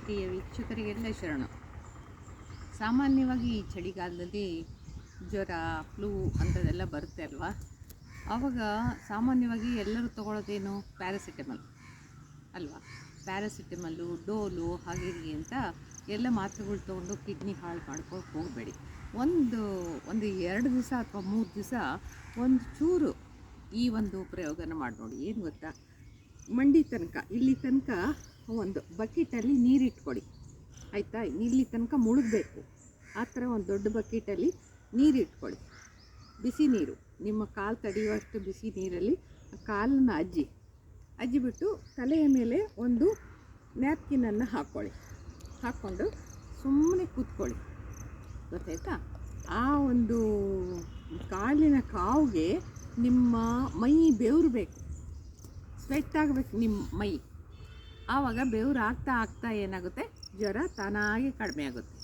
ಪ್ರಿಯ ವೀಕ್ಷಕರಿಗೆಲ್ಲ ಶರಣು. ಸಾಮಾನ್ಯವಾಗಿ ಈ ಚಳಿಗಾಲದಲ್ಲಿ ಜ್ವರ, ಫ್ಲೂ ಅಂಥದ್ದೆಲ್ಲ ಬರುತ್ತೆ ಅಲ್ವಾ. ಆವಾಗ ಸಾಮಾನ್ಯವಾಗಿ ಎಲ್ಲರೂ ತೊಗೊಳ್ಳೋದೇನು ಪ್ಯಾರಾಸಿಟಮಲ್ ಅಲ್ವಾ. ಪ್ಯಾರಾಸಿಟಮಲ್ಲು, ಡೋಲು ಹಾಗೆ ಹೀಗೆ ಅಂತ ಎಲ್ಲ ಮಾತ್ರೆಗಳು ತೊಗೊಂಡು ಕಿಡ್ನಿ ಹಾಳು ಮಾಡ್ಕೊಂಡು ಹೋಗಬೇಡಿ. ಒಂದು 2 ದಿವಸ ಅಥವಾ 3 ದಿವಸ ಒಂದು ಚೂರು ಈ ಒಂದು ಪ್ರಯೋಗನ ಮಾಡಿ ನೋಡಿ. ಏನು ಗೊತ್ತಾ, ಮಂಡಿ ತನಕ ಇಲ್ಲಿ ತನಕ ಒಂದು ಬಕೆಟಲ್ಲಿ ನೀರಿಟ್ಕೊಳ್ಳಿ ಆಯಿತಾ. ಇಲ್ಲಿ ತನಕ ಮುಳುಗಬೇಕು. ಆ ಥರ ಒಂದು ದೊಡ್ಡ ಬಕೆಟಲ್ಲಿ ನೀರಿಟ್ಕೊಳ್ಳಿ, ಬಿಸಿ ನೀರು, ನಿಮ್ಮ ಕಾಲು ತಡೆಯುವಷ್ಟು ಬಿಸಿ ನೀರಲ್ಲಿ ಕಾಲನ್ನು ಅಜ್ಜಿಬಿಟ್ಟು ತಲೆಯ ಮೇಲೆ ಒಂದು ನ್ಯಾಪ್ಕಿನನ್ನು ಹಾಕ್ಕೊಂಡು ಸುಮ್ಮನೆ ಕೂತ್ಕೊಳ್ಳಿ, ಗೊತ್ತಾಯ್ತಾ. ಆ ಒಂದು ಕಾಲಿನ ಕಾವಿಗೆ ನಿಮ್ಮ ಮೈ ಬೆವರಬೇಕು, ಸ್ವೆಟ್ ಆಗಬೇಕು ನಿಮ್ಮ ಮೈ. ಆವಾಗ ಬೆವರು ಆಗ್ತಾ ಏನಾಗುತ್ತೆ, ಜ್ವರ ತಾನಾಗಿ ಕಡಿಮೆ ಆಗುತ್ತೆ.